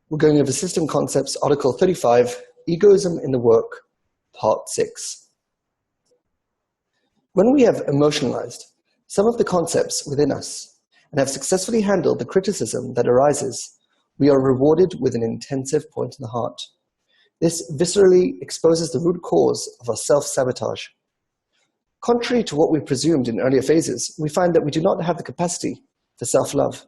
We're going over System Concepts, Article 35, Egoism in the Work, Part 6. When we have emotionalized some of the concepts within us and have successfully handled the criticism that arises, we are rewarded with an intensive point in the heart. This viscerally exposes the root cause of our self-sabotage. Contrary to what we presumed in earlier phases, we find that we do not have the capacity for self-love.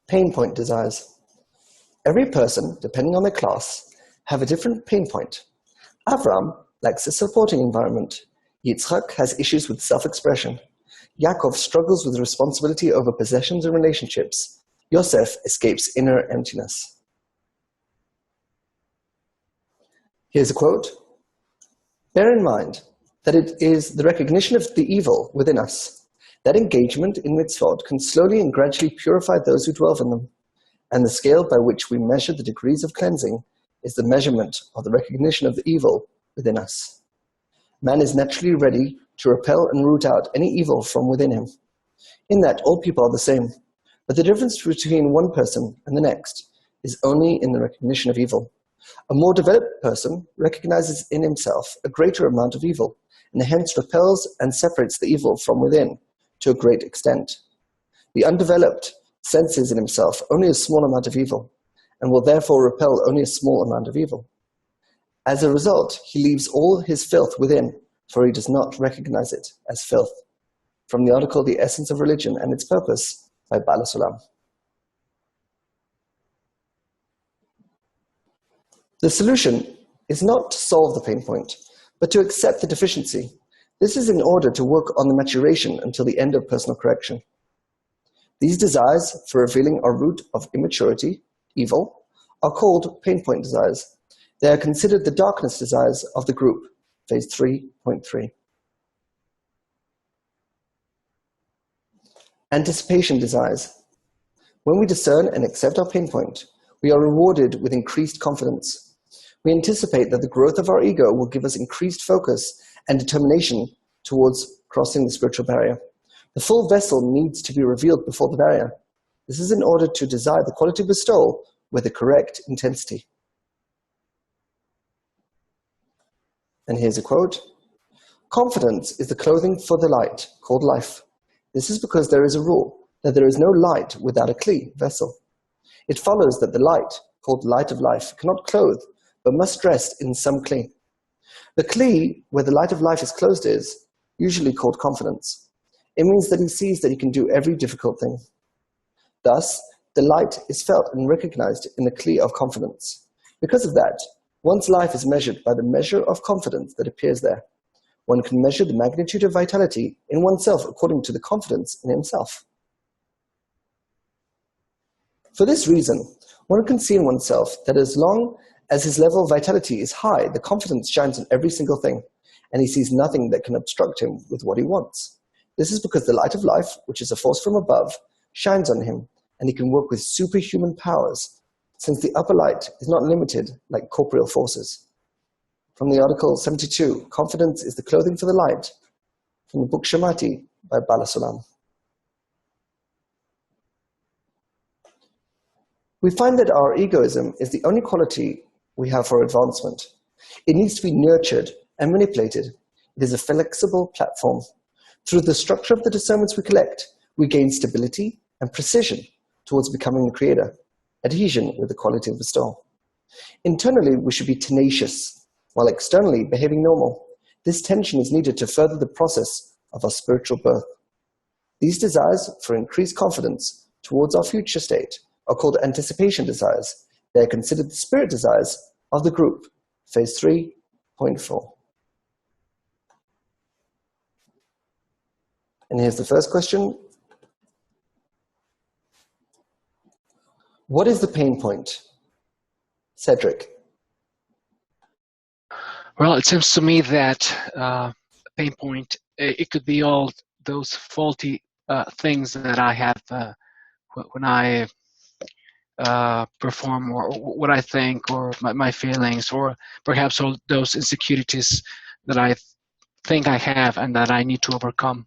Pain point desires. Every person, depending on their class, have a different pain point. Avram lacks a supporting environment. Yitzchak has issues with self-expression. Yaakov struggles with responsibility over possessions and relationships. Yosef escapes inner emptiness. Here's a quote. Bear in mind that it is the recognition of the evil within us. That engagement in mitzvot can slowly and gradually purify those who dwell in them. And the scale by which we measure the degrees of cleansing is the measurement of the recognition of the evil within us. Man is naturally ready to repel and root out any evil from within him. In that, all people are the same, but the difference between one person and the next is only in the recognition of evil. A more developed person recognizes in himself a greater amount of evil, and hence repels and separates the evil from within to a great extent. The undeveloped senses in himself only a small amount of evil, and will therefore repel only a small amount of evil. As a result, he leaves all his filth within, for he does not recognize it as filth. From the article, The Essence of Religion and Its Purpose, by Bala Sulam. The solution is not to solve the pain point, but to accept the deficiency. This is in order to work on the maturation until the end of personal correction. These desires for revealing our root of immaturity, evil, are called pain point desires. They are considered the darkness desires of the group, phase 3.3. Anticipation desires. When we discern and accept our pain point, we are rewarded with increased confidence. We anticipate that the growth of our ego will give us increased focus and determination towards crossing the spiritual barrier. The full vessel needs to be revealed before the barrier. This is in order to desire the quality of bestowal with the correct intensity. And here's a quote. Confidence is the clothing for the light, called life. This is because there is a rule that there is no light without a kli, vessel. It follows that the light, called light of life, cannot clothe, but must rest in some kli. The kli, where the light of life is closed, is usually called confidence. It means that he sees that he can do every difficult thing. Thus, the light is felt and recognized in the kli of confidence. Because of that, one's life is measured by the measure of confidence that appears there. One can measure the magnitude of vitality in oneself according to the confidence in himself. For this reason, one can see in oneself that as long as his level of vitality is high, the confidence shines on every single thing, and he sees nothing that can obstruct him with what he wants. This is because the light of life, which is a force from above, shines on him, and he can work with superhuman powers, since the upper light is not limited like corporeal forces. From the article 72, Confidence is the Clothing for the Light, from the book Shamati by Bala Sulam. We find that our egoism is the only quality we have for advancement. It needs to be nurtured and manipulated. It is a flexible platform. Through the structure of the discernments we collect, we gain stability and precision towards becoming the creator, adhesion with the quality of bestowal. Internally, we should be tenacious, while externally behaving normal. This tension is needed to further the process of our spiritual birth. These desires for increased confidence towards our future state are called anticipation desires. They are considered the spirit desires of the group, phase 3.4. And here's the first question. What is the pain point? Cedric. Well, it seems to me that pain point, it could be all those faulty things that I have when I perform, or what I think, or my feelings, or perhaps all those insecurities that I think I have and that I need to overcome.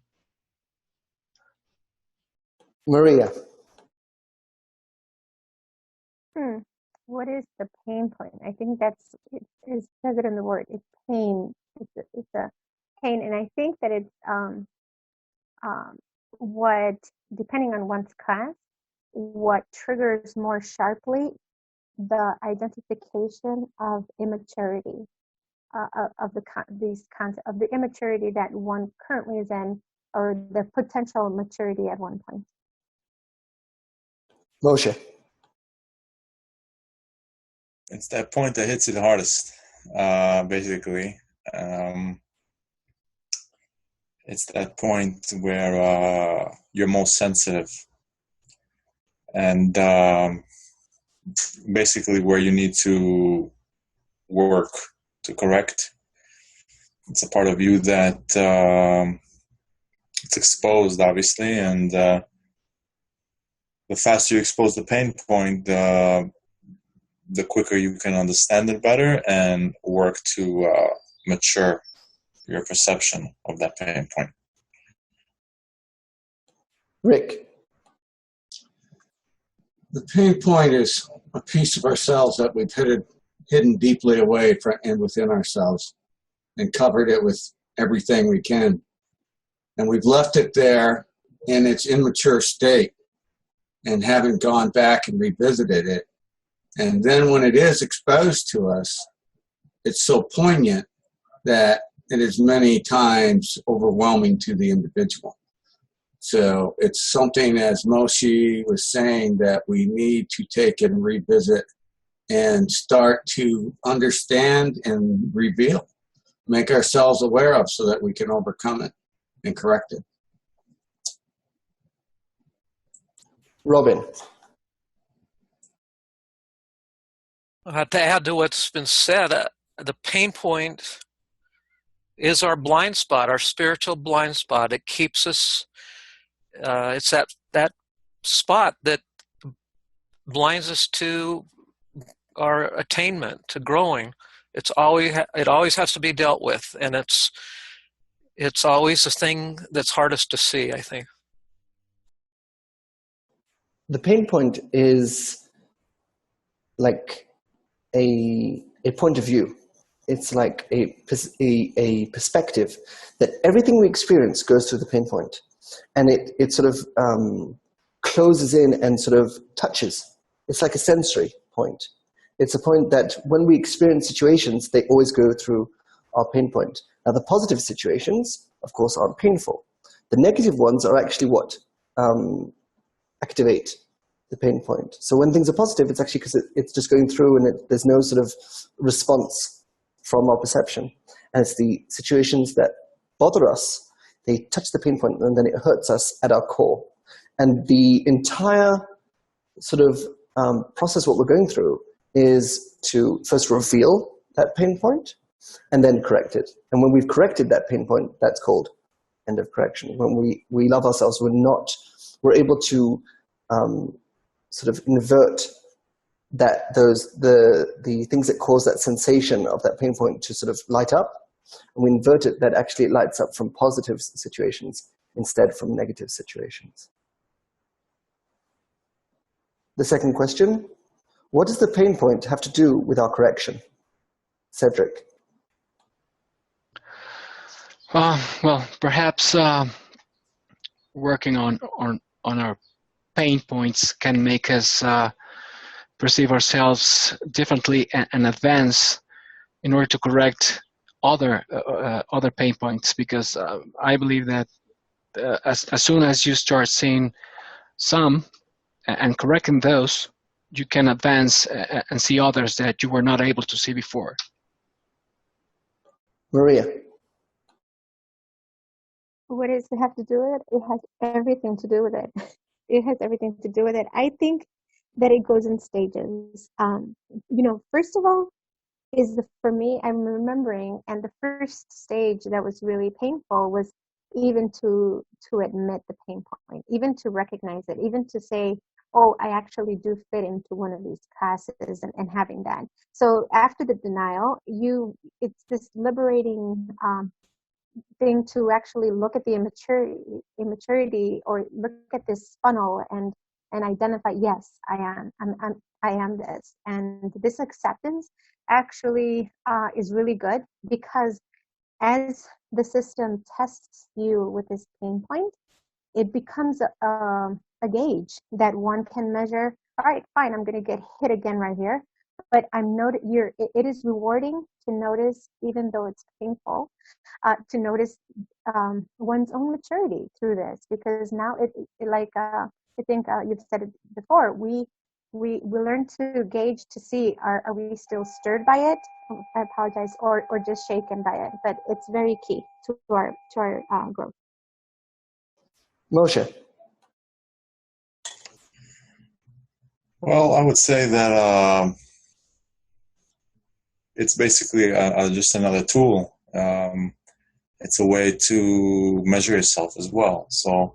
Maria. What is the pain point? I think it says it in the word. It's pain. It's a pain, and I think that it's what, depending on one's class, what triggers more sharply the identification of immaturity, of the immaturity that one currently is in, or the potential maturity at one point. Moshe. It's that point that hits it hardest, basically. It's that point where you're most sensitive, and basically where you need to work to correct. It's a part of you that it's exposed, obviously, and the faster you expose the pain point, the quicker you can understand it better and work to mature your perception of that pain point. Rick. The pain point is a piece of ourselves that we've hidden deeply away and within ourselves, and covered it with everything we can. And we've left it there in its immature state and haven't gone back and revisited it. And then when it is exposed to us, it's so poignant that it is many times overwhelming to the individual. So it's something, as Moshe was saying, that we need to take and revisit and start to understand and reveal, make ourselves aware of, so that we can overcome it and correct it. Robin. To add to what's been said, the pain point is our blind spot, our spiritual blind spot. It keeps us, it's that spot that blinds us to our attainment, to growing. It always has to be dealt with, and it's always the thing that's hardest to see, I think. The pain point is like a point of view. It's like a perspective that everything we experience goes through the pain point, and it sort of closes in and sort of touches. It's like a sensory point. It's a point that when we experience situations, they always go through our pain point. Now, the positive situations, of course, aren't painful. The negative ones are actually what activate the pain point. So when things are positive, it's actually because it's just going through, and there's no sort of response from our perception. And it's the situations that bother us, they touch the pain point, and then it hurts us at our core. And the entire sort of process, what we're going through, is to first reveal that pain point and then correct it. And when we've corrected that pain point, that's called end of correction. When we love ourselves, we're able to sort of invert the things that cause that sensation of that pain point to sort of light up, and we invert it that actually it lights up from positive situations instead from negative situations. The second question, what does the pain point have to do with our correction? Cedric. Well, perhaps working on our pain points can make us perceive ourselves differently and advance in order to correct other pain points. Because I believe that as soon as you start seeing some and correcting those, you can advance and see others that you were not able to see before. Maria. What does it have to do with it? It has everything to do with it. It has everything to do with it. I think that it goes in stages. First of all, for me, I'm remembering, and the first stage that was really painful was even to admit the pain point, even to recognize it, even to say, oh, I actually do fit into one of these classes, and having that. So after the denial, it's this liberating thing to actually look at the immaturity, or look at this funnel and identify, yes, I am this. And this acceptance actually is really good, because as the system tests you with this pain point, it becomes a gauge that one can measure. All right, fine, I'm going to get hit again right here, but it is rewarding to notice, even though it's painful, to notice one's own maturity through this, because now I think you've said it before, we learn to gauge to see, are we still stirred by it? I apologize, or just shaken by it. But it's very key to our growth. Moshe. Well, I would say that it's basically just another tool. It's a way to measure yourself as well. So,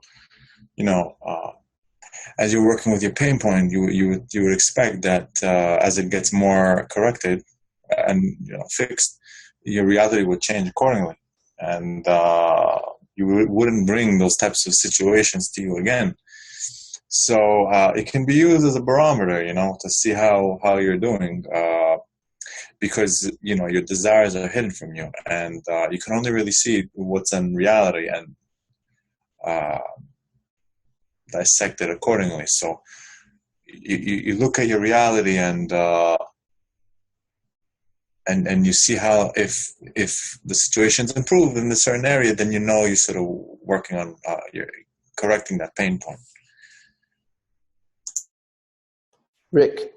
as you're working with your pain point, you would expect that as it gets more corrected and fixed, your reality would change accordingly, and you wouldn't bring those types of situations to you again. So it can be used as a barometer, to see how you're doing, because your desires are hidden from you, and you can only really see what's in reality and dissect it accordingly. So you look at your reality and you see how if the situation's improved in a certain area, then you're sort of working on you're correcting that pain point. Rick.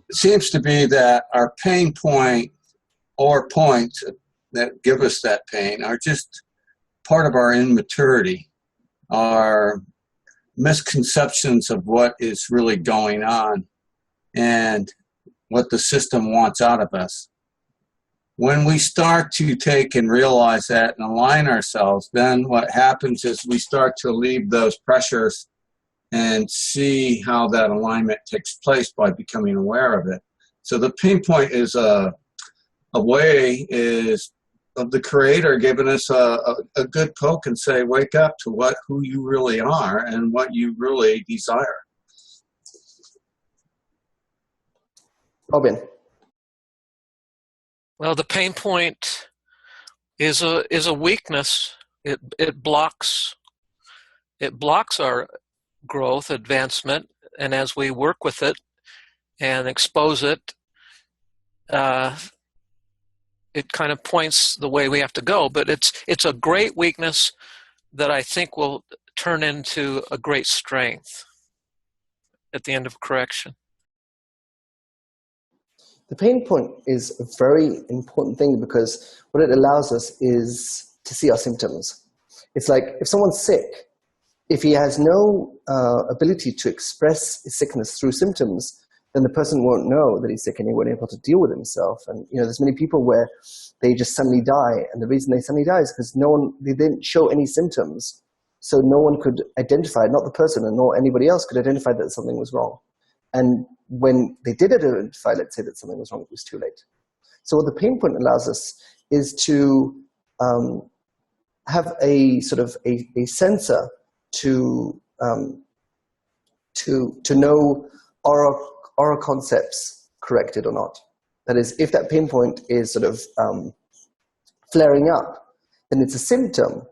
It seems to be that our pain point or points that give us that pain are just part of our immaturity, our misconceptions of what is really going on and what the system wants out of us. When we start to take and realize that and align ourselves, then what happens is we start to leave those pressures and see how that alignment takes place by becoming aware of it. So the pain point is a way of the Creator giving us a good poke and say, wake up to who you really are and what you really desire. Robin. Well, the pain point is a weakness. It blocks our growth, advancement, and as we work with it and expose it, it kind of points the way we have to go. But it's a great weakness that I think will turn into a great strength at the end of correction. The pain point is a very important thing, because what it allows us is to see our symptoms. It's like if someone's sick, if he has no ability to express his sickness through symptoms, then the person won't know that he's sick and he won't be able to deal with himself. And there's many people where they just suddenly die, and the reason they suddenly die is because they didn't show any symptoms, so no one could identify, not the person and nor anybody else could identify that something was wrong. And when they did identify, let's say, that something was wrong, it was too late. So what the pain point allows us is to have a sort of a sensor to know are concepts corrected or not. That is, if that pain point is sort of flaring up, then it's a symptom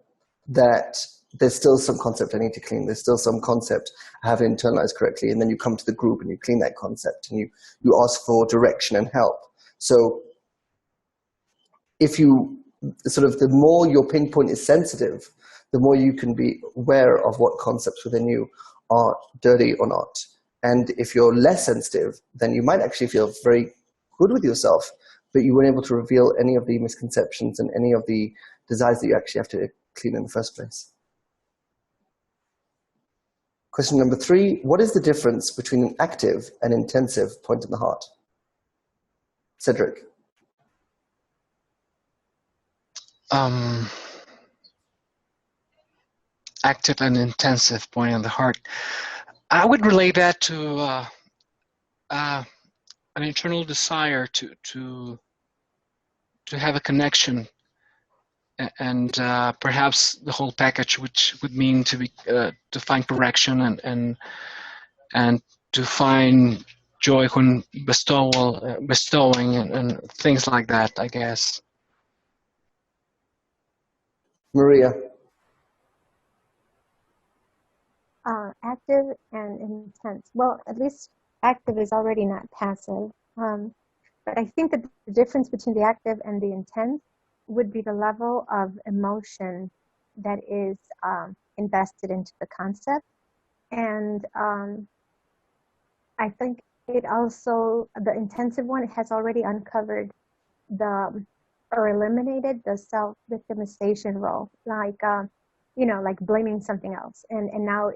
that there's still some concept I need to clean. There's still some concept I haven't internalized correctly. And then you come to the group and you clean that concept and you ask for direction and help. So if you the more your pain point is sensitive, the more you can be aware of what concepts within you are dirty or not. And if you're less sensitive, then you might actually feel very good with yourself, but you weren't able to reveal any of the misconceptions and any of the desires that you actually have to clean in the first place. Question number 3, what is the difference between an active and intensive point in the heart? Cedric. Active and intensive point in the heart. I would relate that to a an internal desire to have a connection, and perhaps the whole package, which would mean to find correction and to find joy when bestowing and things like that, I guess. Maria. Active and intense. Well, at least active is already not passive. But I think that the difference between the active and the intense would be the level of emotion that is invested into the concept. And I think it also, the intensive one has already uncovered or eliminated the self-victimization role, like, like blaming something else. And now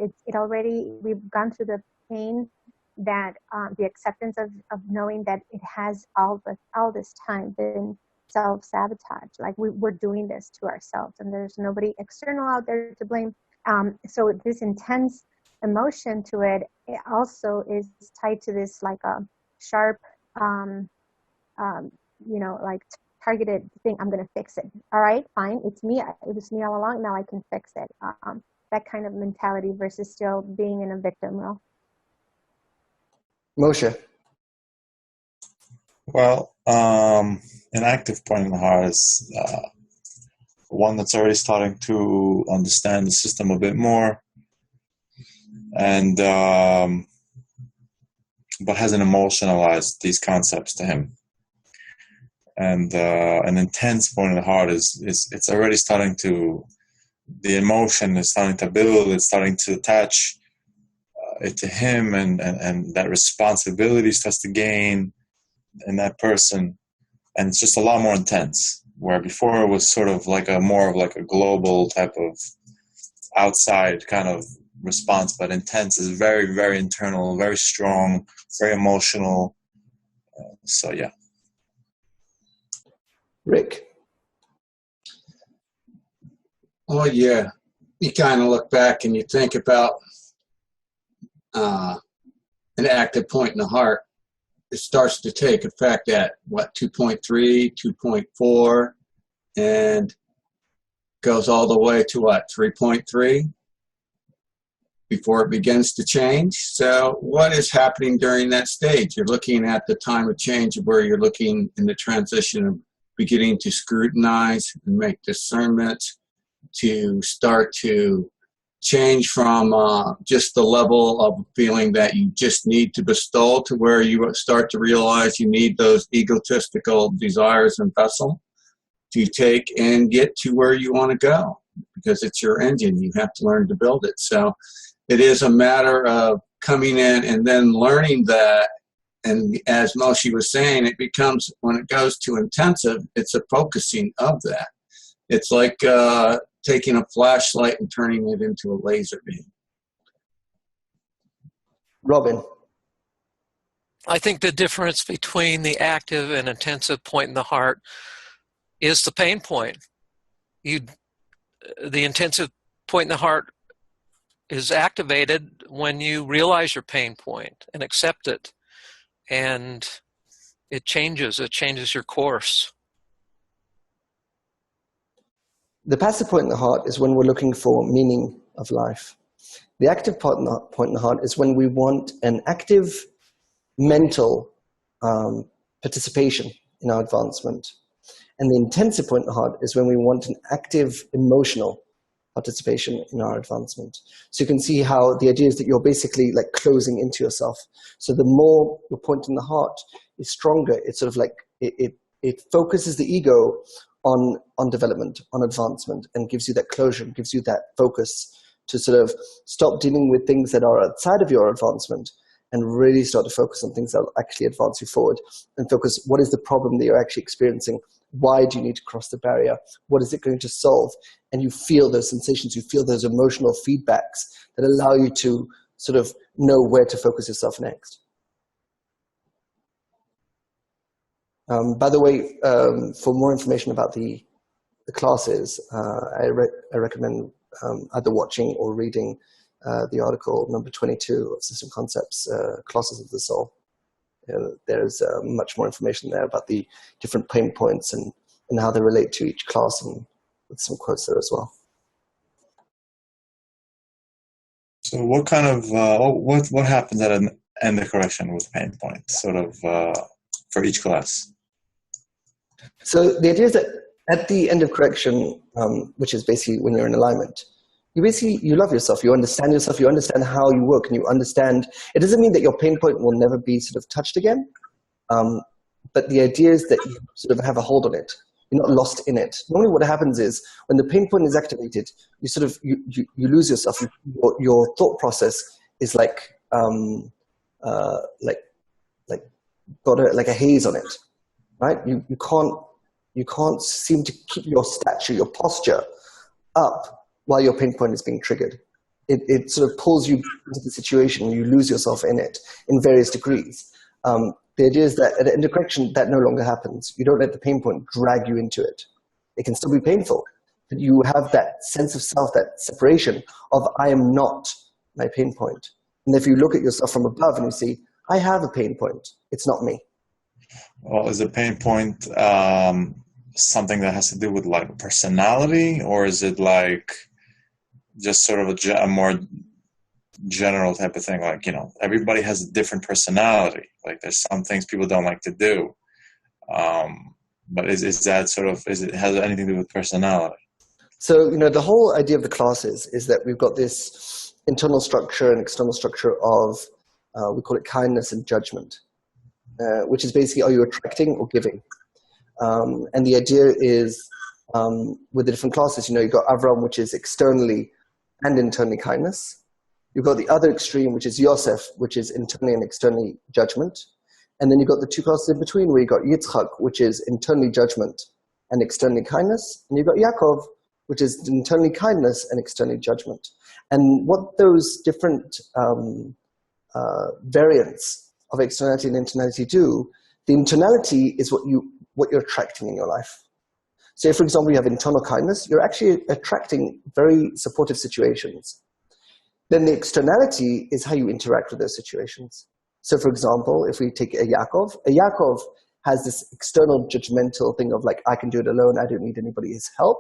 we've gone through the pain that the acceptance of knowing that it has all this time been self-sabotage. Like we're doing this to ourselves and there's nobody external out there to blame. So this intense emotion to it also is tied to this like a sharp, like targeted thing. I'm going to fix it. All right, fine. It's me. It was me all along. Now I can fix it. That kind of mentality versus still being in a victim role. Moshe. Well, an active point in the heart is one that's already starting to understand the system a bit more, and but hasn't emotionalized these concepts to him. And an intense point in the heart is it's already starting to, the emotion is starting to build, it's starting to attach it to him, and that responsibility starts to gain in that person, and it's just a lot more intense, where before it was sort of like more of a global type of outside kind of response, but intense is very, very internal, very strong, very emotional. So yeah. Rick. Oh yeah, you kind of look back and you think about an active point in the heart. It starts to take effect at what, 2.3, 2.4, and goes all the way to what, 3.3 before it begins to change. So what is happening during that stage? You're looking at the time of change of where you're looking in the transition of beginning to scrutinize and make discernments, to start to change from just the level of feeling that you just need to bestow to where you start to realize you need those egotistical desires and vessel to take and get to where you want to go, because it's your engine. You have to learn to build it. So it is a matter of coming in and then learning that. And as Moshe was saying, it becomes, when it goes to intensive, it's a focusing of that. It's like taking a flashlight and turning it into a laser beam. Robin. I think the difference between the active and intensive point in the heart is the pain point. The intensive point in the heart is activated when you realize your pain point and accept it, and it changes your course. The passive point in the heart is when we're looking for meaning of life. The active point in the heart is when we want an active mental participation in our advancement. And the intensive point in the heart is when we want an active emotional participation in our advancement. So you can see how the idea is that you're basically like closing into yourself. So the more your point in the heart is stronger, it's sort of like it focuses the ego on development, on advancement, and gives you that closure, gives you that focus to sort of stop dealing with things that are outside of your advancement and really start to focus on things that will actually advance you forward, and focus, what is the problem that you're actually experiencing? Why do you need to cross the barrier? What is it going to solve? And you feel those sensations, you feel those emotional feedbacks that allow you to sort of know where to focus yourself next. By the way, for more information about the classes, I recommend either watching or reading the article number 22 of System Concepts, Classes of the Soul. There's much more information there about the different pain points and how they relate to each class, and with some quotes there as well. So what kind of what happens at an end of correction with pain points, sort of for each class? So the idea is that at the end of correction, which is basically when you're in alignment, you love yourself, you understand how you work, and you understand. It doesn't mean that your pain point will never be sort of touched again, but the idea is that you sort of have a hold on it. You're not lost in it. Normally what happens is when the pain point is activated, you sort of, you lose yourself. Your thought process is like got a haze on it, right? You can't seem to keep your stature, your posture up while your pain point is being triggered. It sort of pulls you into the situation, you lose yourself in it in various degrees. The idea is that at the end of correction, that no longer happens. You don't let the pain point drag you into it. It can still be painful, but you have that sense of self, that separation of I am not my pain point. And if you look at yourself from above and you see, I have a pain point, it's not me. Well, is a pain point something that has to do with like personality, or is it like just sort of a more general type of thing? Like, everybody has a different personality. Like there's some things people don't like to do. But is that sort of, has anything to do with personality? So, the whole idea of the classes is that we've got this internal structure and external structure of, we call it kindness and judgment, which is basically, are you attracting or giving? And the idea is, with the different classes, you've got Avram, which is externally and internally kindness. You've got the other extreme, which is Yosef, which is internally and externally judgment. And then you've got the two classes in between, where you've got Yitzchak, which is internally judgment and externally kindness. And you've got Yaakov, which is internally kindness and externally judgment. And what those different variants of externality and internality do, the internality is what you're attracting in your life. So if, for example, you have internal kindness, you're actually attracting very supportive situations. Then the externality is how you interact with those situations. So for example, if we take a Yaakov has this external judgmental thing of like, I can do it alone, I don't need anybody's help.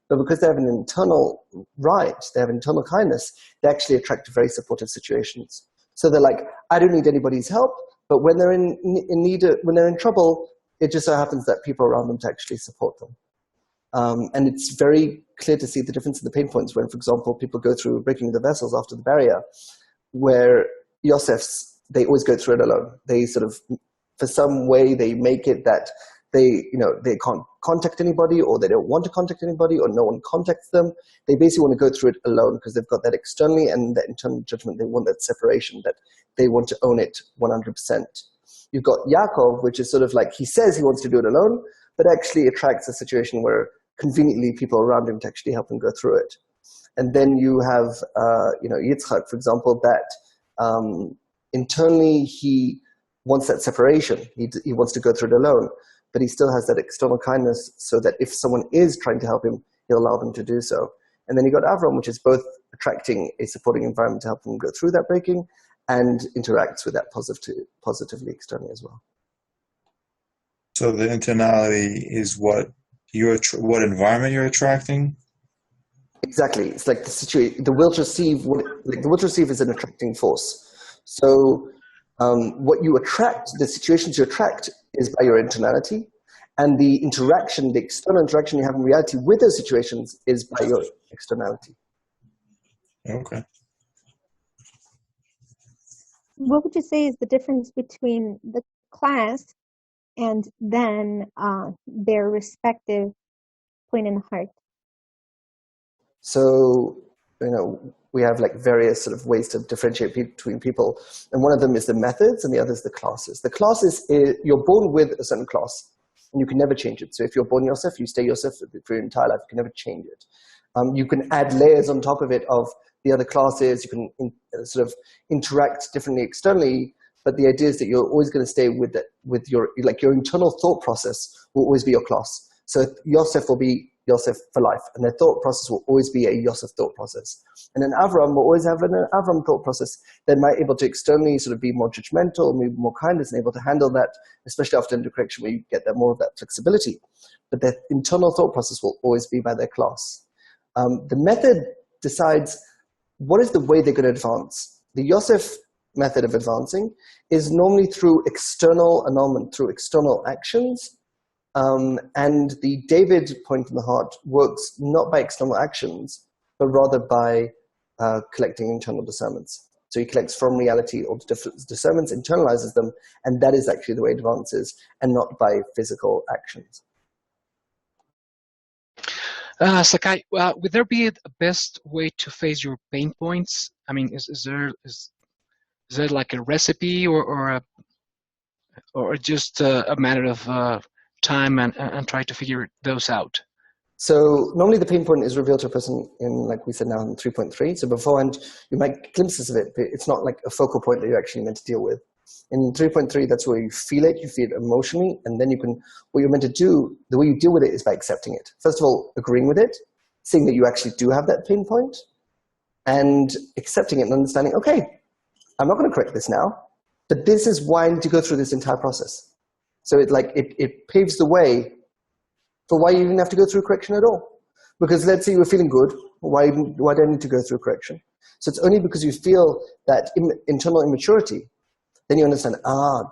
But because they have an internal right, they have internal kindness, they actually attract very supportive situations. So they're like, I don't need anybody's help, but when they're in need, when they're in trouble, it just so happens that people around them to actually support them. And it's very clear to see the difference in the pain points when, for example, people go through breaking the vessels after the barrier, where Yosef's, they always go through it alone. They sort of, for some way, they make it that they can't contact anybody, or they don't want to contact anybody, or no one contacts them. They basically want to go through it alone because they've got that externally and that internal judgment. They want that separation, that they want to own it 100%. You've got Yaakov, which is sort of like, he says he wants to do it alone, but actually attracts a situation where conveniently people around him to actually help him go through it. And then you have, Yitzchak, for example, that internally he wants that separation. He wants to go through it alone, but he still has that external kindness so that if someone is trying to help him, he'll allow them to do so. And then you got Avram, which is both attracting a supporting environment to help him go through that breaking and interacts with that positively externally as well. So the internality is what environment you're attracting? Exactly. It's like the situation, the will to receive. The will to receive is an attracting force. So what you attract, the situations you attract, is by your internality, and the interaction, the external interaction you have in reality with those situations, is by your externality. Okay. What would you say is the difference between the class and then their respective point in the heart? So, we have like various sort of ways to differentiate between people. And one of them is the methods and the other is the classes. The classes, you're born with a certain class and you can never change it. So if you're born Yosef, you stay Yosef for your entire life. You can never change it. You can add layers on top of it of the other classes. You can sort of interact differently externally. But the idea is that you're always going to stay with your internal thought process will always be your class. So Yosef will be Yosef for life, and their thought process will always be a Yosef thought process. And an Avram will always have an Avram thought process. They might be able to externally sort of be more judgmental, maybe more kindness, and able to handle that, especially after intercorrection, where you get that more of that flexibility. But their internal thought process will always be by their class. The method decides what is the way they're going to advance. The Yosef method of advancing is normally through external annulment, through external actions. And the David point from the heart works not by external actions, but rather by collecting internal discernments. So he collects from reality all the different discernments, internalizes them, and that is actually the way it advances, and not by physical actions. Sakai, would there be a best way to face your pain points? I mean, is there like a recipe or just a matter of time and try to figure those out? So normally the pain point is revealed to a person in, like we said now, in 3.3. So beforehand, you might get glimpses of it, but it's not like a focal point that you're actually meant to deal with. In 3.3, that's where you feel it emotionally, and then you can, what you're meant to do, the way you deal with it is by accepting it. First of all, agreeing with it, seeing that you actually do have that pain point, and accepting it and understanding, okay, I'm not going to correct this now, but this is why I need to go through this entire process. So it paves the way for why you didn't have to go through correction at all. Because let's say you were feeling good, why do I need to go through correction? So it's only because you feel that internal immaturity, then you understand,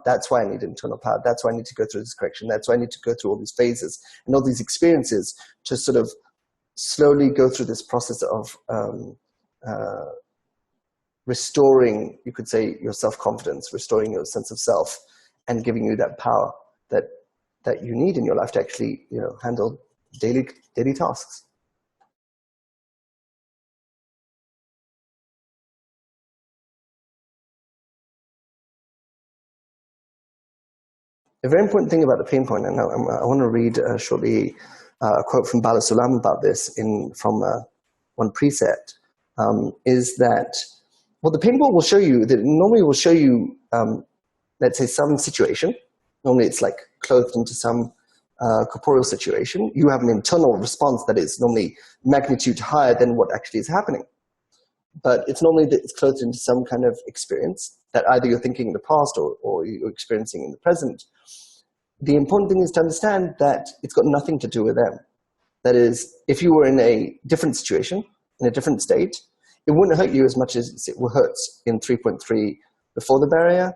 that's why I need internal power, that's why I need to go through this correction, that's why I need to go through all these phases and all these experiences to sort of slowly go through this process of restoring, you could say, your self-confidence, restoring your sense of self, and giving you that power that you need in your life to actually, handle daily tasks. A very important thing about the pain point, and I want to read shortly a quote from Bala Sulam about this from one precept, is that the pain point will show you that normally will show you, let's say, some situation. Normally it's like clothed into some corporeal situation. You have an internal response that is normally magnitude higher than what actually is happening. But it's normally that it's clothed into some kind of experience that either you're thinking in the past or you're experiencing in the present. The important thing is to understand that it's got nothing to do with them. That is, if you were in a different situation, in a different state, it wouldn't hurt you as much as it hurts in 3.3 before the barrier,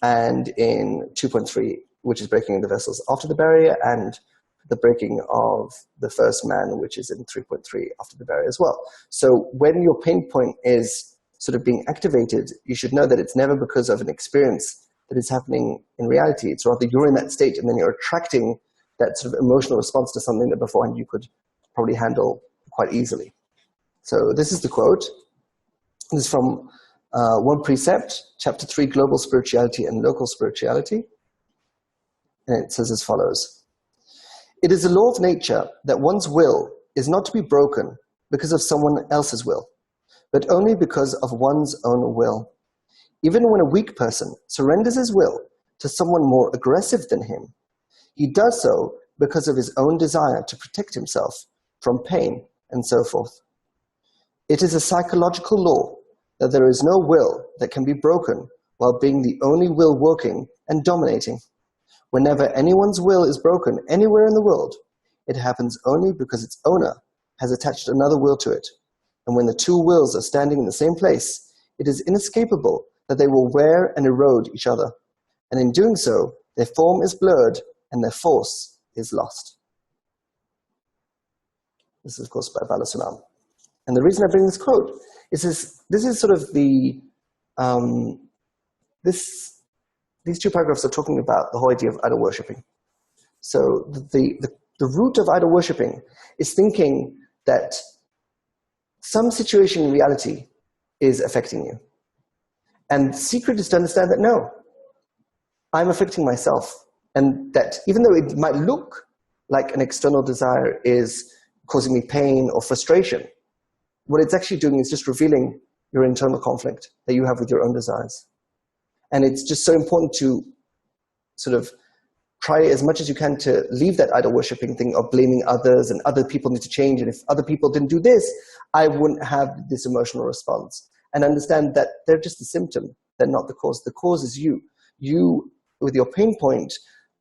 and in 2.3, which is breaking the vessels after the barrier, and the breaking of the first man, which is in 3.3 after the barrier as well. So when your pain point is sort of being activated, you should know that it's never because of an experience that is happening in reality. It's rather you're in that state and then you're attracting that sort of emotional response to something that beforehand you could probably handle quite easily. So this is the quote. This is from One Precept, Chapter 3, Global Spirituality and Local Spirituality. And it says as follows. It is a law of nature that one's will is not to be broken because of someone else's will, but only because of one's own will. Even when a weak person surrenders his will to someone more aggressive than him, he does so because of his own desire to protect himself from pain and so forth. It is a psychological law that there is no will that can be broken while being the only will working and dominating. Whenever anyone's will is broken anywhere in the world, it happens only because its owner has attached another will to it. And when the two wills are standing in the same place, it is inescapable that they will wear and erode each other. And in doing so, their form is blurred and their force is lost. This is, of course, by Bala Sulam. And the reason I bring this quote is this is sort of the, these two paragraphs are talking about the whole idea of idol worshipping. So the root of idol worshipping is thinking that some situation in reality is affecting you. And the secret is to understand that, no, I'm affecting myself. And that even though it might look like an external desire is causing me pain or frustration, what it's actually doing is just revealing your internal conflict that you have with your own desires. And it's just so important to sort of try as much as you can to leave that idol worshipping thing of blaming others and other people need to change. And if other people didn't do this, I wouldn't have this emotional response. And understand that they're just a symptom. They're not the cause. The cause is you. You, with your pain point,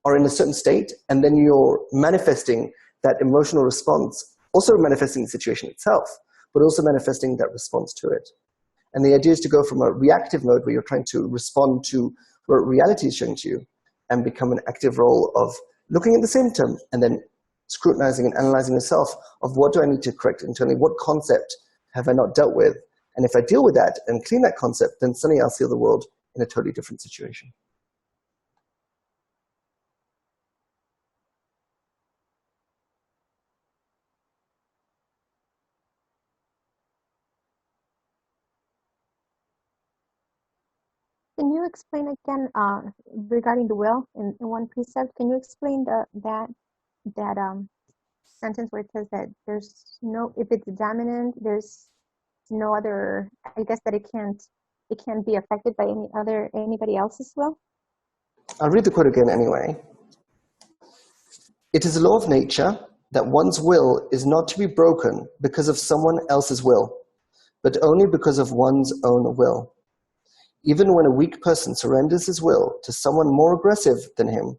are in a certain state, and then you're manifesting that emotional response, also manifesting the situation itself, but also manifesting that response to it. And the idea is to go from a reactive mode where you're trying to respond to what reality is showing to you and become an active role of looking at the symptom and then scrutinizing and analyzing yourself of what do I need to correct internally, what concept have I not dealt with? And if I deal with that and clean that concept, then suddenly I'll see the world in a totally different situation. Can you explain again regarding the will in one precept? Can you explain that sentence where it says that there's no, if it's dominant, there's no other, I guess that it can't be affected by anybody else's will? I'll read the quote again anyway. It is a law of nature that one's will is not to be broken because of someone else's will, but only because of one's own will. Even when a weak person surrenders his will to someone more aggressive than him,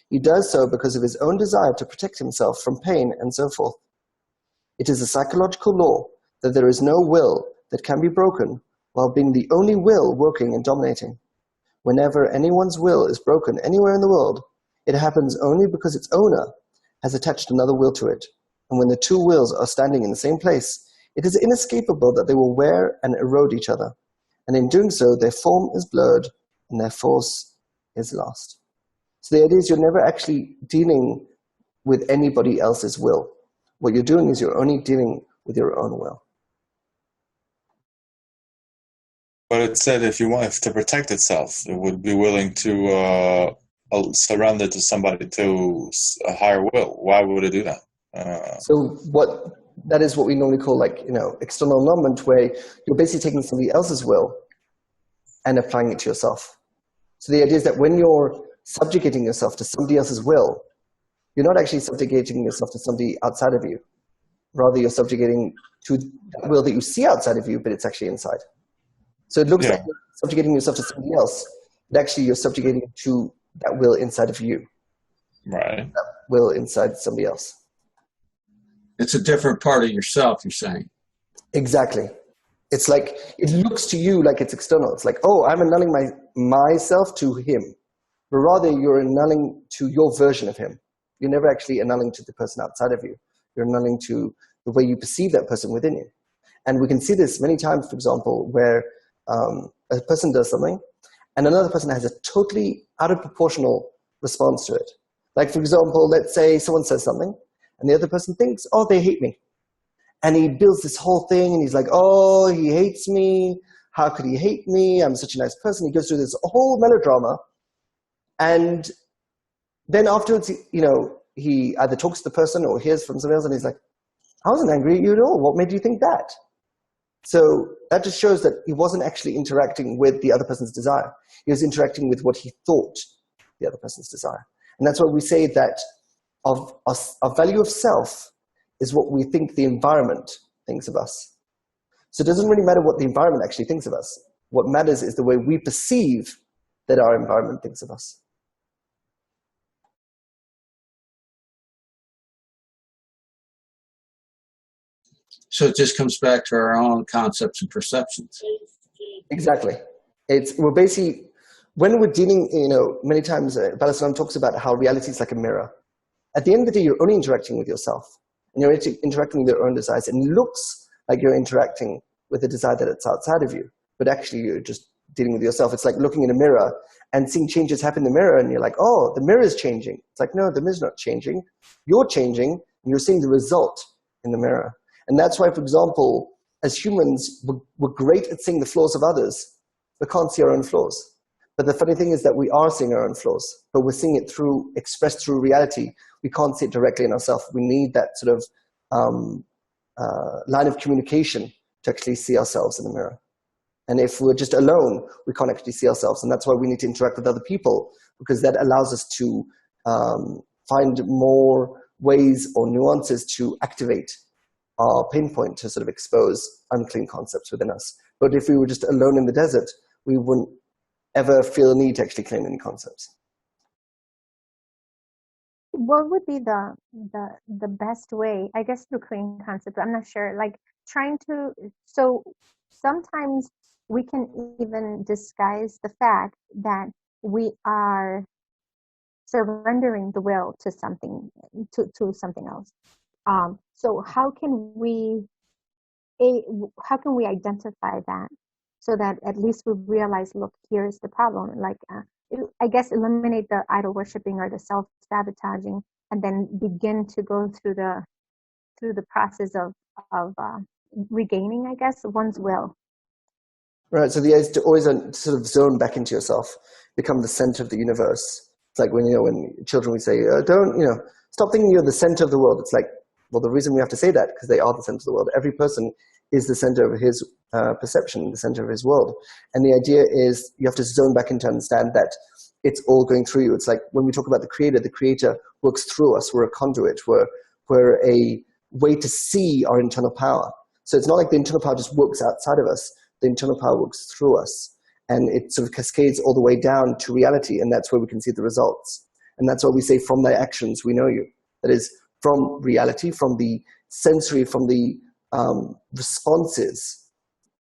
he does so because of his own desire to protect himself from pain and so forth. It is a psychological law that there is no will that can be broken while being the only will working and dominating. Whenever anyone's will is broken anywhere in the world, it happens only because its owner has attached another will to it. And when the two wills are standing in the same place, it is inescapable that they will wear and erode each other. And in doing so, their form is blurred and their force is lost. So the idea is you're never actually dealing with anybody else's will. What you're doing is you're only dealing with your own will. But it said if to protect itself, it would be willing to surrender to somebody, to a higher will. Why would it do that? So that is what we normally call external annulment, where you're basically taking somebody else's will and applying it to yourself. So the idea is that when you're subjugating yourself to somebody else's will, you're not actually subjugating yourself to somebody outside of you. Rather, you're subjugating to that will that you see outside of you, but it's actually inside. So it looks like you're subjugating yourself to somebody else, but actually you're subjugating to that will inside of you. Right. That will inside somebody else. It's a different part of yourself, you're saying. Exactly. It's like, it looks to you like it's external. It's like, oh, I'm annulling myself to him. But rather, you're annulling to your version of him. You're never actually annulling to the person outside of you. You're annulling to the way you perceive that person within you. And we can see this many times, for example, where a person does something and another person has a totally out of proportional response to it. Like, for example, let's say someone says something and the other person thinks, oh, they hate me. And he builds this whole thing and he's like, oh, he hates me. How could he hate me? I'm such a nice person. He goes through this whole melodrama. And then afterwards, he either talks to the person or hears from somebody else and he's like, I wasn't angry at you at all. What made you think that? So that just shows that he wasn't actually interacting with the other person's desire. He was interacting with what he thought the other person's desire. And that's why we say that our value of self is what we think the environment thinks of us. So it doesn't really matter what the environment actually thinks of us. What matters is the way we perceive that our environment thinks of us. So it just comes back to our own concepts and perceptions. Exactly. We're basically, when we're dealing, many times Balasalam talks about how reality is like a mirror. At the end of the day, you're only interacting with yourself. And you're interacting with your own desires. And it looks like you're interacting with a desire that's outside of you. But actually, you're just dealing with yourself. It's like looking in a mirror and seeing changes happen in the mirror. And you're like, oh, the mirror is changing. It's like, no, the mirror's not changing. You're changing. And you're seeing the result in the mirror. And that's why, for example, as humans, we're great at seeing the flaws of others, but can't see our own flaws. But the funny thing is that we are seeing our own flaws, but we're seeing it expressed through reality. We can't see it directly in ourselves. We need that sort of line of communication to actually see ourselves in the mirror. And if we're just alone, we can't actually see ourselves. And that's why we need to interact with other people, because that allows us to find more ways or nuances to activate our pain point to sort of expose unclean concepts within us. But if we were just alone in the desert, we wouldn't ever feel a need to actually claim any concepts. What would be the best way? I guess through clean concept. I'm not sure. Like trying to. So sometimes we can even disguise the fact that we are surrendering the will to something else. So how can we identify that so that at least we realize, look, here's the problem. Like I guess eliminate the idol worshiping or the self-sabotaging, and then begin to go through the process of regaining, I guess, one's will. Right, so the idea is to always sort of zone back into yourself, become the center of the universe. It's like when children we say, don't, stop thinking you're the center of the world. It's like, well, the reason we have to say that, because they are the center of the world. Every person is the center of his perception, the center of his world. And the idea is you have to zone back in to understand that it's all going through you. It's like when we talk about the creator works through us. We're a conduit. We're a way to see our internal power. So it's not like the internal power just works outside of us. The internal power works through us. And it sort of cascades all the way down to reality. And that's where we can see the results. And that's why we say, from thy actions, we know you. That is, from reality, from the sensory, from the responses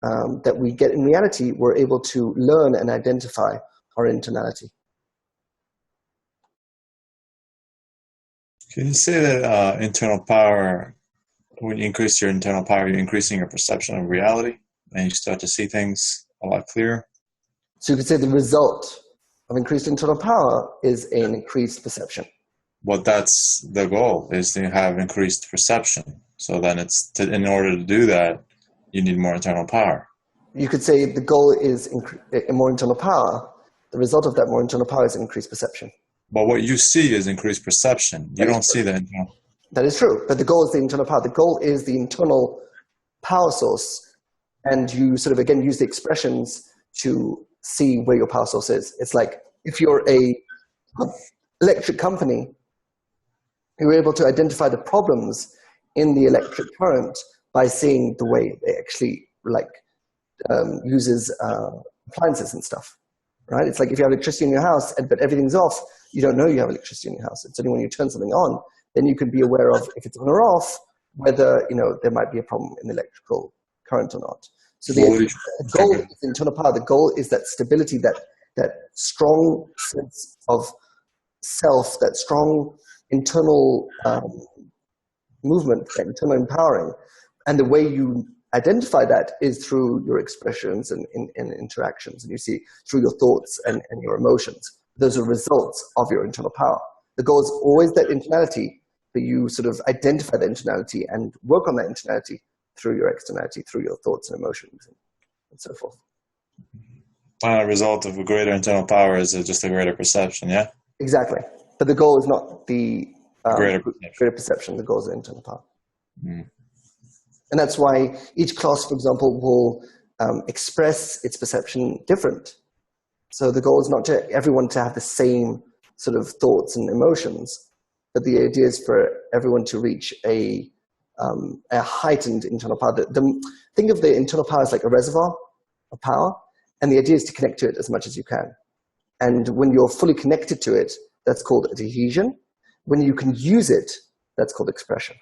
that we get in reality, we're able to learn and identify our internality. Can you say that internal power, when you increase your internal power, you're increasing your perception of reality, and you start to see things a lot clearer? So you could say the result of increased internal power is an increased perception. Well, that's the goal, is to have increased perception. So then in order to do that, you need more internal power. You could say the goal is more internal power. The result of that more internal power is increased perception. But what you see is increased perception. You don't see the internal. That is true, but the goal is the internal power. The goal is the internal power source, and you sort of, again, use the expressions to see where your power source is. It's like if you're a electric company, you're able to identify the problems in the electric current by seeing the way they actually uses appliances and stuff, right? It's like if you have electricity in your house, but everything's off, you don't know you have electricity in your house. It's only when you turn something on, then you can be aware of, if it's on or off, whether there might be a problem in the electrical current or not. So the goal is internal power. The goal is that stability, that strong sense of self, that strong internal movement, that internal empowering. And the way you identify that is through your expressions and interactions. And you see through your thoughts and your emotions. Those are results of your internal power. The goal is always that internality, that you sort of identify the internality and work on that internality through your externality, through your thoughts and emotions and so forth. Final result of a greater internal power is just a greater perception, yeah? Exactly. But the goal is not the greater perception. The goal is the internal power. Mm. And that's why each class, for example, will express its perception different. So the goal is not to everyone to have the same sort of thoughts and emotions, but the idea is for everyone to reach a heightened internal power. Think of the internal power as like a reservoir of power, and the idea is to connect to it as much as you can. And when you're fully connected to it, that's called adhesion. When you can use it, that's called expression.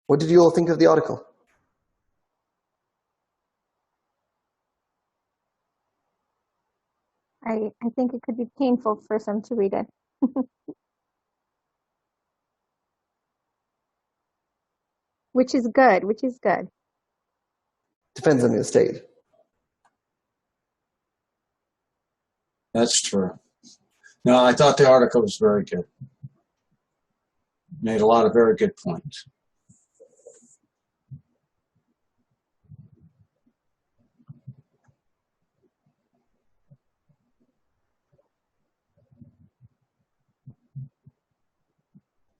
What did you all think of the article? I think it could be painful for some to read it. Which is good. Depends on your state. That's true. No, I thought the article was very good. Made a lot of very good points.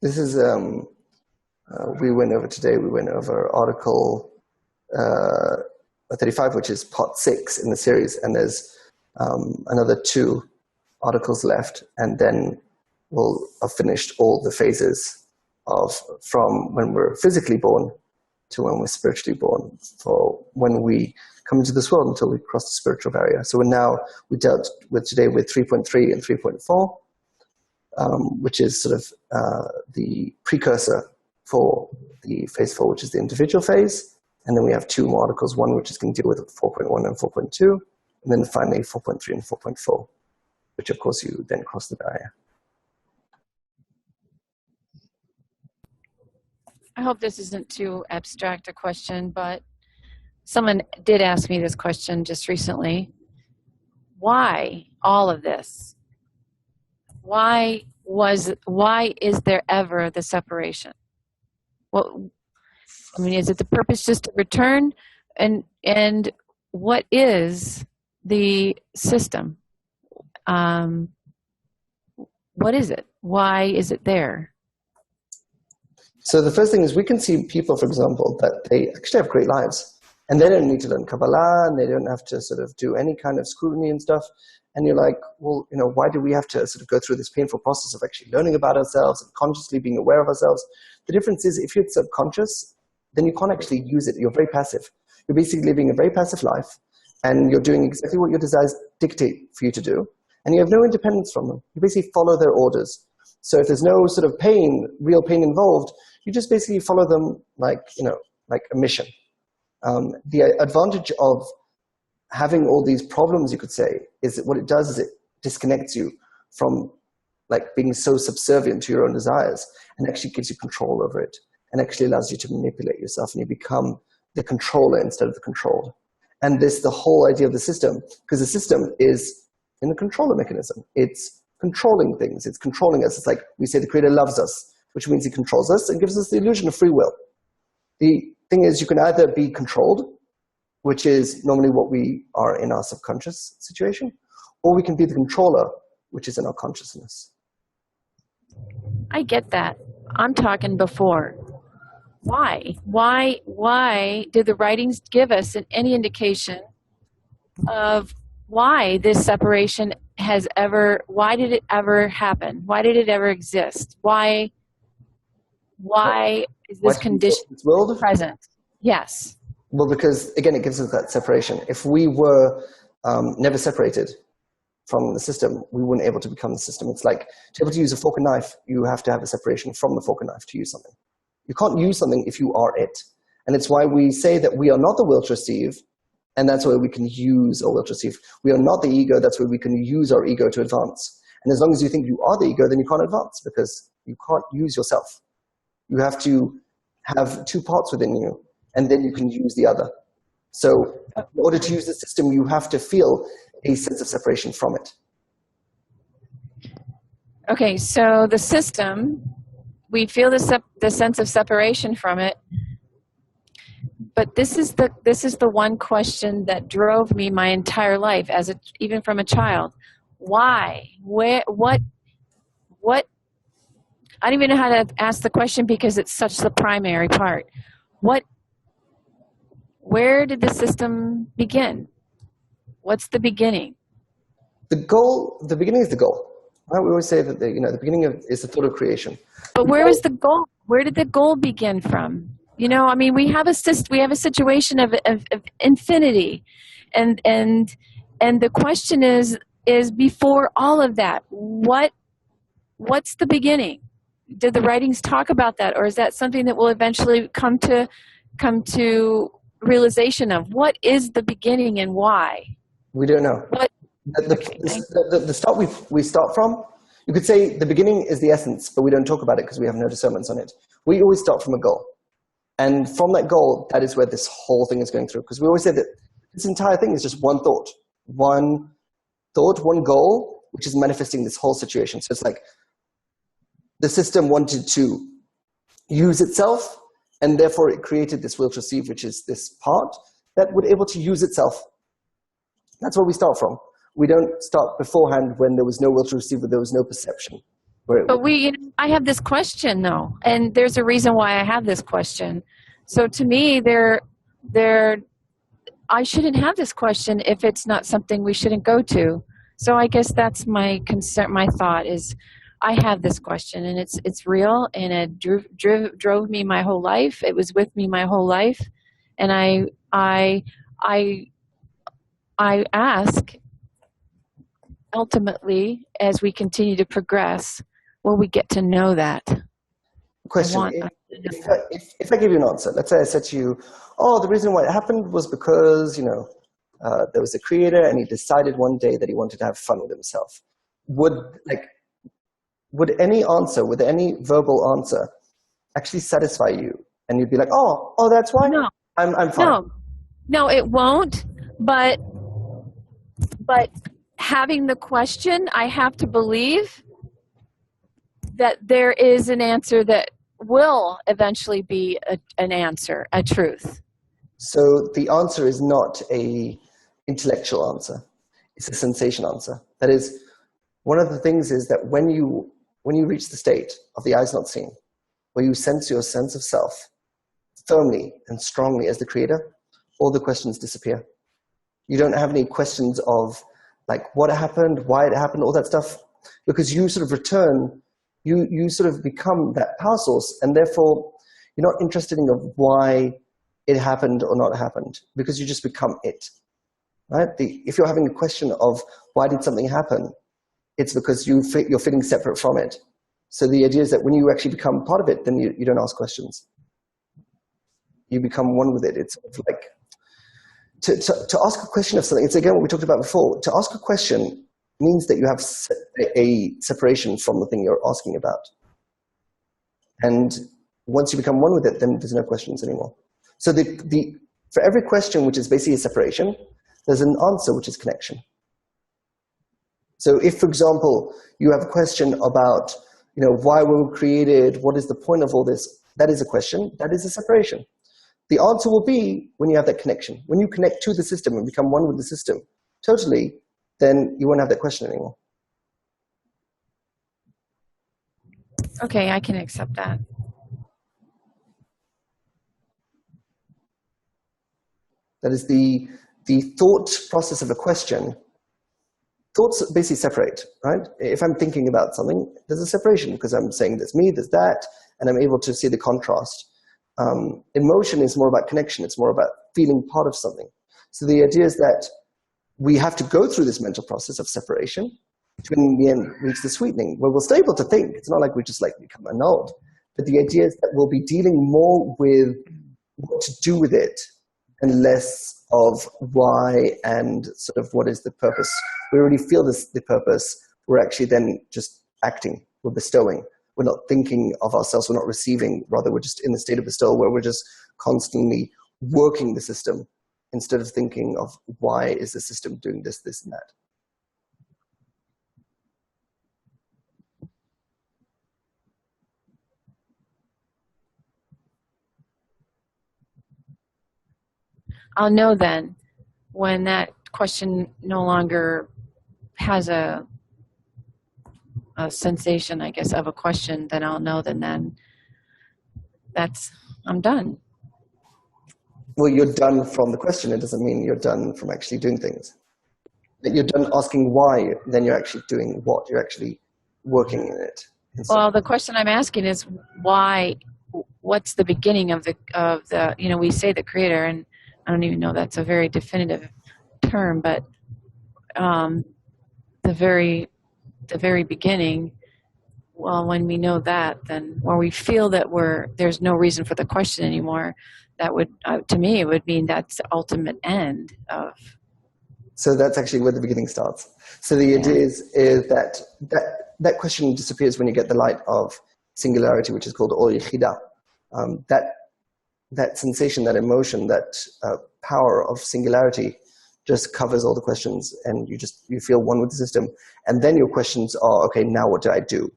This is, we went over Article 35, which is part 6 in the series, and there's another 2 articles left, and then we'll have finished all the phases from when we're physically born to when we're spiritually born, for when we come into this world until we cross the spiritual barrier. So we dealt with today with 3.3 and 3.4, which is sort of the precursor for the phase 4, which is the individual phase. And then we have 2 more articles, one which is going to deal with 4.1 and 4.2, and then finally 4.3 and 4.4, which of course you then cross the barrier. I hope this isn't too abstract a question, but someone did ask me this question just recently. Why all of this? Why is there ever the separation? Well, I mean, is it the purpose just to return? And what is the system? What is it? Why is it there? So the first thing is we can see people, for example, that they actually have great lives, and they don't need to learn Kabbalah, and they don't have to sort of do any kind of scrutiny and stuff. And you're like, well, why do we have to sort of go through this painful process of actually learning about ourselves and consciously being aware of ourselves? The difference is if you're subconscious, then you can't actually use it. You're very passive. You're basically living a very passive life, and you're doing exactly what your desires dictate for you to do, and you have no independence from them. You basically follow their orders. So if there's no sort of pain, real pain involved, you just basically follow them like a mission. The advantage of having all these problems, you could say, is that what it does is it disconnects you from like being so subservient to your own desires, and actually gives you control over it, and actually allows you to manipulate yourself, and you become the controller instead of the controlled. And this, the whole idea of the system, because the system is in the controller mechanism. It's controlling things. It's controlling us. It's like we say the Creator loves us, which means he controls us and gives us the illusion of free will. The thing is, you can either be controlled, which is normally what we are in our subconscious situation, or we can be the controller, which is in our consciousness. I get that. I'm talking before. Why? Why did the writings give us any indication of why this separation has ever, why did it ever happen? Why did it ever exist? Why is this condition present? Yes. Well, because again, it gives us that separation. If we were never separated from the system, we wouldn't be able to become the system. It's like to be able to use a fork and knife, you have to have a separation from the fork and knife to use something. You can't use something if you are it. And it's why we say that we are not the will to receive, and that's where we can use our will to receive. We are not the ego, that's where we can use our ego to advance. And as long as you think you are the ego, then you can't advance, because you can't use yourself. You have to have 2 parts within you, and then you can use the other. So in order to use the system, you have to feel a sense of separation from it. Okay, so the system, we feel the sense of separation from it, but this is the one question that drove me my entire life, even from a child. Why? Where? What? I don't even know how to ask the question because it's such the primary part. Where did the system begin? What's the beginning? The beginning is the goal. Right? We always say that the beginning is the thought of creation. But where was the goal? Where did the goal begin from? I mean, we have a situation of infinity, and the question is before all of that, what's the beginning? Did the writings talk about that, or is that something that will eventually come to realization of? What is the beginning and why? We don't know. The start we start from, you could say the beginning is the essence, but we don't talk about it because we have no discernments on it. We always start from a goal. And from that goal, that is where this whole thing is going through. Because we always say that this entire thing is just one thought, one goal, which is manifesting this whole situation. So it's like the system wanted to use itself, and therefore it created this will to receive, which is this part that would be able to use itself. That's where we start from. We don't start beforehand when there was no will to receive, but there was no perception. But I have this question though, and there's a reason why I have this question. So to me, I shouldn't have this question if it's not something we shouldn't go to. So I guess that's my concern. My thought is, I have this question, and it's real, and it drove me my whole life. It was with me my whole life, and I ask. Ultimately, as we continue to progress, will we get to know that? Question: if I give you an answer, let's say I said to you, "Oh, the reason why it happened was because there was a creator, and he decided one day that he wanted to have fun with himself." Would any answer, would any verbal answer, actually satisfy you? And you'd be like, "Oh, that's why." No, I'm fine. No, it won't. But having the question, I have to believe that there is an answer that will eventually be an answer, a truth. So the answer is not a intellectual answer. It's a sensation answer. That is, one of the things is that when you reach the state of the eyes not seen, where you sense your sense of self firmly and strongly as the creator, all the questions disappear. You don't have any questions of like what happened, why it happened, all that stuff, because you sort of return, you sort of become that power source, and therefore you're not interested in why it happened or not happened, because you just become it, right? If you're having a question of why did something happen, it's because you're feeling separate from it. So the idea is that when you actually become part of it, then you don't ask questions. You become one with it. It's sort of like, to ask a question of something, it's again what we talked about before. To ask a question means that you have a separation from the thing you're asking about. And once you become one with it, then there's no questions anymore. So for every question, which is basically a separation, there's an answer, which is connection. So if, for example, you have a question about, why we were created, what is the point of all this, that is a question, that is a separation. The answer will be when you have that connection. When you connect to the system and become one with the system, totally, then you won't have that question anymore. Okay, I can accept that. That is the thought process of a question. Thoughts basically separate, right? If I'm thinking about something, there's a separation because I'm saying there's me, there's that, and I'm able to see the contrast. Emotion is more about connection. It's more about feeling part of something. So the idea is that we have to go through this mental process of separation to in the end reach the sweetening, where we're still able to think. It's not like we just become annulled. But the idea is that we'll be dealing more with what to do with it and less of why and sort of what is the purpose. We already feel the purpose. We're actually then just acting. We're bestowing. We're not thinking of ourselves. We're not receiving. Rather, we're just in the state of bestowal where we're just constantly working the system instead of thinking of why is the system doing this, this, and that. I'll know then when that question no longer has a sensation, I guess, of a question, then I'll know then I'm done. Well, you're done from the question. It doesn't mean you're done from actually doing things. That you're done asking why, then you're actually doing what? You're actually working in it. Well, the question I'm asking is why, what's the beginning of the we say the creator, and I don't even know that's a very definitive term, but the very beginning, well, when we know that, then when we feel that there's no reason for the question anymore, that would, to me, it would mean that's the ultimate end of. So that's actually where the beginning starts. So the idea is that question disappears when you get the light of singularity, which is called Or Yichida. That sensation, that emotion, that power of singularity just covers all the questions, and you feel one with the system. And then your questions are, okay, now what do I do?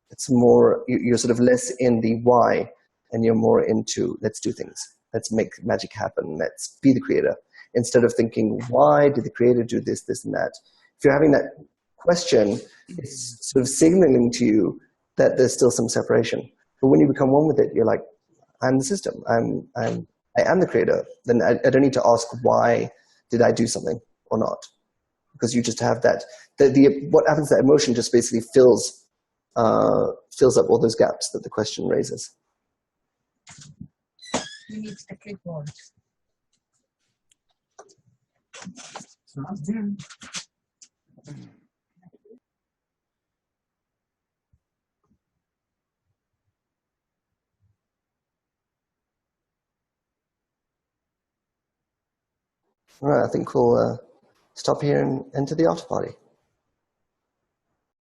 It's more, you're sort of less in the why, and you're more into let's do things. Let's make magic happen. Let's be the creator. Instead of thinking, why did the creator do this, this, and that? If you're having that question is sort of signaling to you that there's still some separation. But when you become one with it, you're like, I'm the system. I am the creator. Then I don't need to ask why did I do something or not, because you just have that. What happens? That emotion just basically fills up all those gaps that the question raises. Who needs the clipboard? All right, I think we'll stop here and enter the after party.